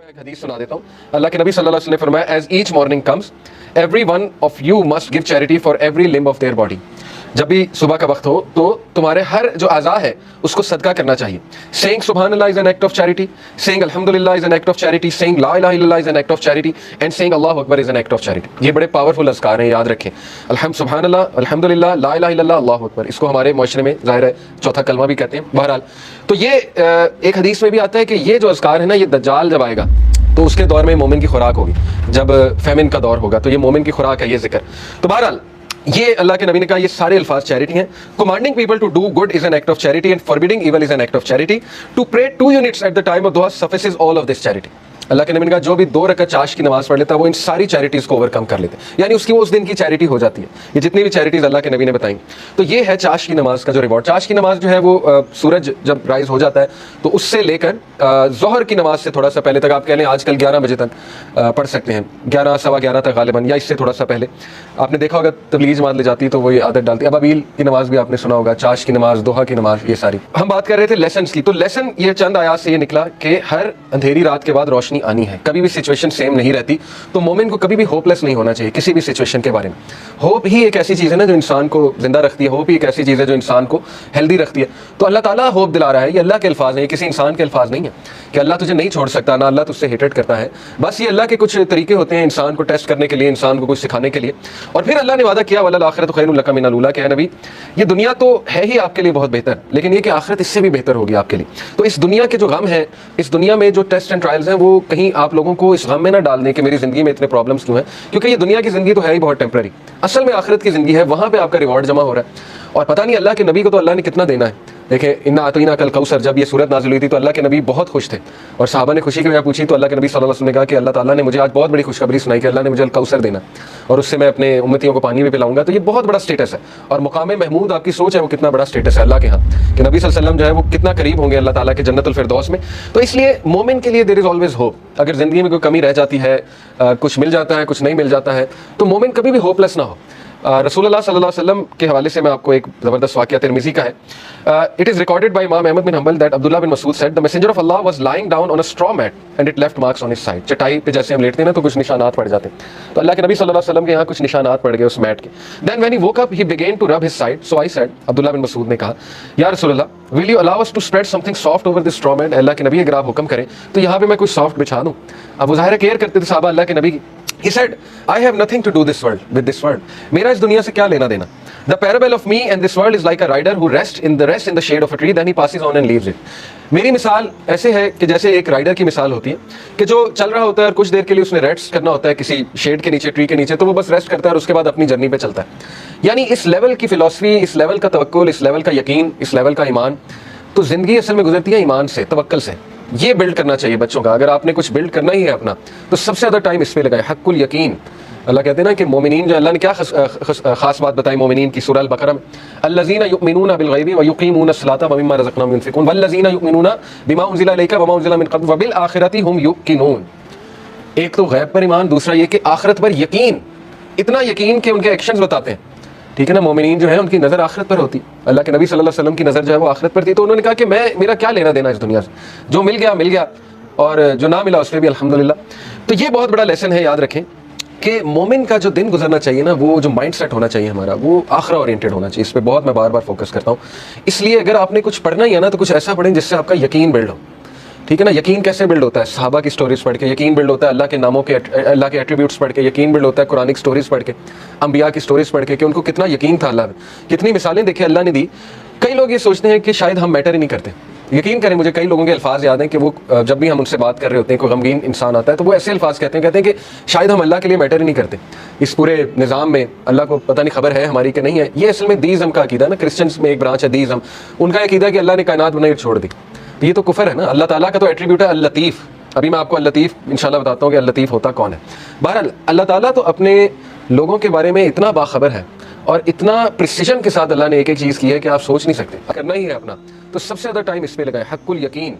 ایک حدیث سنا دیتا ہوں. اللہ کے نبی صلی اللہ علیہ وسلم نے فرمایا as each morning comes every one of you must give charity for every limb of their body. جب بھی صبح کا وقت ہو تو تمہارے ہر جو اعضاء ہے اس کو صدقہ کرنا چاہیے. سیئنگ سبحان اللہ is an act of charity, saying الحمدللہ is an act of charity, saying لا الہ الا اللہ is an act of charity, and saying اللہ اکبر is an act of charity. یہ بڑے پاورفل اذکار ہیں, یاد رکھیں. سبحان اللہ, الحمدللہ, لا الہ الا اللہ, اللہ اکبر. اس کو ہمارے معاشرے میں ظاہر ہے چوتھا کلمہ بھی کہتے ہیں. بہرحال تو یہ ایک حدیث میں بھی آتا ہے کہ یہ جو اذکار ہے نا, یہ دجال جب آئے گا تو اس کے دور میں مومن کی خوراک ہوگی. جب فیمن کا دور ہوگا تو یہ مومن کی خوراک ہے یہ ذکر. تو بہرحال یہ اللہ کے نبی نے کہا یہ سارے الفاظ چیریٹی ہیں. commanding people to do good is an act of charity and forbidding evil is an act of charity. to pray 2 units at the time of dua suffices all of this charity. اللہ کے نبی نے کہا جو بھی 2 رکعت چاش کی نماز پڑھ لیتا ہے وہ ان ساری چیریٹیز کو اوور کم کر لیتے ہیں, یعنی اس کی وہ اس دن کی چیریٹی ہو جاتی ہے. یہ جتنی بھی چیریٹیز اللہ کے نبی نے بتائیں تو یہ ہے چاش کی نماز کا جو ریوارڈ. چاش کی نماز جو ہے وہ سورج جب رائز ہو جاتا ہے تو اس سے لے کر ظہر کی نماز سے تھوڑا سا پہلے تک, آپ کہہ لیں آج کل 11 بجے تک پڑھ سکتے ہیں, 11 سوا 11 تک غالباً, یا اس سے تھوڑا سا پہلے. آپ نے دیکھا ہوگا تبلیغ جماعت لے جاتی ہے تو وہ یہ عادت ڈالتی ہے. ابابیل کی نماز بھی آپ نے سنا ہوگا, چاش کی نماز, دوحہ کی نماز, یہ ساری. ہم بات کر رہے تھے لیسنس کی. تو لیسن یہ چند آیات سے یہ نکلا کہ ہر اندھیری رات کے بعد روشنی آنی ہے. کبھی بھی سچویشن سیم نہیں رہتی, تو مومن کو کبھی بھی ہوپ لیس نہیں ہونا چاہیے کسی بھی سچویشن کے بارے میں. ہوپ ہی ایک ایسی چیز ہے نا جو انسان کو زندہ رکھتی ہے, ہوپ ہی ایک ایسی چیز ہے جو انسان کو ہیلدی رکھتی ہے. تو اللہ تعالیٰ ہوپ دلا رہا ہے. یہ اللہ کے الفاظ ہیں, یہ کسی انسان کے الفاظ نہیں ہیں کہ اللہ تجھے نہیں چھوڑ سکتا, نہ اللہ تجھ سے ہیٹڈ کرتا ہے. بس یہ اللہ کے کچھ طریقے ہوتے ہیں انسان کو ٹیسٹ کرنے کے لیے, انسان کو کچھ سکھانے کے لیے. اور پھر اللہ نے وعدہ کیا وَلَلْآخِرَةُ خَيْرٌ لَكَ مِنَ الْأُولَىٰ, کہ اے نبی یہ دنیا تو ہے ہی آپ کے لیے بہت بہتر, لیکن یہ کہ آخرت اس سے بھی بہتر ہوگی آپ کے لیے. تو اس دنیا کے جو غم ہیں, اس دنیا میں جو ٹیسٹ اینڈ ٹرائلز ہیں, وہ کہیں آپ لوگوں کو اس غم میں نہ ڈال دیں کہ میری زندگی میں اتنے پرابلمس کیوں ہیں, کیونکہ یہ دنیا کی زندگی تو ہے ہی بہت ٹیمپرری. اصل میں آخرت کی زندگی ہے, وہاں پہ آپ کا ریوارڈ جمع ہو رہا ہے. اور پتہ نہیں اللہ کے نبی کو تو اللہ نے کتنا دینا ہے. دیکھیں انا اعطیناک کل کوثر, جب یہ صورت نازل ہوئی تھی تو اللہ کے نبی بہت خوش تھے, اور صحابہ نے خوشی کی وجہ پوچھی تو اللہ کے نبی صلی اللہ علیہ وسلم نے کہا کہ اللہ تعالیٰ نے مجھے آج بہت بڑی خوشخبری سنائی کہ اللہ نے مجھے الکوثر دینا, اور اس سے میں اپنے امتیوں کو پانی بھی پلاؤں گا. تو یہ بہت بڑا اسٹیٹس ہے, اور مقام محمود آپ کی سوچ ہے وہ کتنا بڑا اسٹیٹس ہے اللہ کے ہاں, کہ نبی صلی اللہ علیہ وسلم جو ہے وہ کتنا قریب ہوں گے اللہ تعالیٰ کے جنت الفردوس میں. تو اس لیے مومن کے لیے دیر از آلویز ہوپ. اگر زندگی میں کوئی کمی رہ جاتی ہے, کچھ مل جاتا ہے, کچھ نہیں مل جاتا ہے, تو مومن کبھی بھی ہوپ لیس نہ ہو. رسول اللہ صلی اللہ علیہ وسلم کے حوالے سے میں آپ کو ایک زبردست واقعہ ترمذی کا ہے. It is recorded by Imam Ahmad bin Hanbal that Abdullah bin Mas'ud said the messenger of Allah was lying down on a straw mat and it left marks on his side. چٹائی پہ جیسے ہم لیٹتے ہیں نا تو کچھ نشانات پڑ جاتے ہیں, تو اللہ کے نبی صلی اللہ علیہ وسلم کے یہاں کچھ نشانات پڑ گئے اس میٹ کے. Then when he woke up he began to rub his side. So I said, عبداللہ بن مسعود نے کہا یا رسول اللہ will you allow us to spread something soft over this straw mat. اللہ کے نبی اگر آپ حکم کریں تو یہاں پہ میں کوئی سافٹ بچھا دوں. اب وہ ظاہر کیئر کرتے تھے صحابہ اللہ کے نبی کی. He said, I have nothing to do with this world. میرا اس دنیا سے کیا لینا دینا. The parable of me and this world is like a rider who rests in the shade of a tree, then he passes on and leaves it. میری مثال ایسے ہے کہ جیسے ایک رائڈر کی مثال ہوتی ہے کہ جو چل رہا ہوتا ہے اور کچھ دیر کے لیے اس نے ریسٹ کرنا ہوتا ہے کسی شیڈ کے نیچے, ٹری کے نیچے, تو وہ بس ریسٹ کرتا ہے اور اس کے بعد اپنی جرنی پہ چلتا ہے. یعنی اس لیول کی فلسفی, اس لیول کا توکل, اس لیول کا یقین, اس لیول کا ایمان. تو زندگی اصل میں گزرتی ہے ایمان سے, توکل سے. یہ بلڈ کرنا چاہیے بچوں کا. اگر آپ نے کچھ بلڈ کرنا ہی ہے اپنا تو سب سے زیادہ ٹائم اس پہ لگائے. حق الیقین. اللہ کہتے ہیں نا کہ مومنین جو, اللہ نے کیا خاص بات بتائی مومنین کی سورہ البقرہ میں, الذین یؤمنون بالغیب ویقیمون الصلاۃ ومما رزقناہم ينفقون والذین یؤمنون بما انزل الیک وما انزل من قبل وبالآخرۃ هم یوقنون. ایک تو غیب پر ایمان, دوسرا یہ کہ آخرت پر یقین. اتنا یقین کہ ان کے ایکشنز بتاتے ہیں. ٹھیک ہے نا, مومنین جو ہیں ان کی نظر آخرت پر ہوتی. اللہ کے نبی صلی اللہ علیہ وسلم کی نظر جو ہے وہ آخرت پر تھی. تو انہوں نے کہا کہ میرا کیا لینا دینا اس دنیا سے, جو مل گیا, اور جو نہ ملا اس پہ بھی الحمدللہ. تو یہ بہت بڑا لیسن ہے, یاد رکھیں کہ مومن کا جو دن گزرنا چاہیے نا, وہ جو مائنڈ سیٹ ہونا چاہیے ہمارا, وہ آخرہ اورینٹڈ ہونا چاہیے. اس پہ بہت میں بار بار فوکس کرتا ہوں. اس لیے اگر آپ نے کچھ پڑھنا ہی ہے نا تو کچھ ایسا پڑھیں جس سے آپ کا یقین بلڈ ہو. ٹھیک ہے نا. یقین کیسے بلڈ ہوتا ہے؟ صحابہ کی سٹوریز پڑھ کے یقین بلڈ ہوتا ہے, اللہ کے ناموں کے, اللہ کے ایٹریبیوٹس پڑھ کے یقین بلڈ ہوتا ہے, قرآنک سٹوریز پڑھ کے, انبیاء کی سٹوریز پڑھ کے کہ ان کو کتنا یقین تھا اللہ میں. کتنی مثالیں دیکھیں اللہ نے دی. کئی لوگ یہ سوچتے ہیں کہ شاید ہم میٹر ہی نہیں کرتے. یقین کریں مجھے کئی لوگوں کے الفاظ یاد ہیں کہ وہ جب بھی ہم ان سے بات کر رہے ہوتے ہیں, کوئی غمگین انسان آتا ہے تو وہ ایسے الفاظ کہتے ہیں کہ شاید ہم اللہ کے لیے میٹر ہی نہیں کرتے. اس پورے نظام میں اللہ کو پتہ نہیں خبر ہے ہماری کہ نہیں ہے. یہ اصل میں دیزم کا عقیدہ ہے نا. کرسچنس میں ایک برانچ ہے دیزم, ان کا عقیدہ ہے کہ اللہ نے کائنات بنائی اور چھوڑ دی. یہ تو کفر ہے نا. اللہ تعالیٰ کا تو ایٹریبیوٹ ہے اللطیف. ابھی میں آپ کو اللطیف انشاءاللہ بتاتا ہوں کہ اللطیف ہوتا کون ہے. بہرحال اللہ تعالیٰ تو اپنے لوگوں کے بارے میں اتنا باخبر ہے, اور اتنا پریسیجن کے ساتھ اللہ نے ایک ایک چیز کی ہے کہ آپ سوچ نہیں سکتے. کرنا ہی ہے اپنا تو سب سے زیادہ ٹائم اس پہ لگائے. حق الیقین.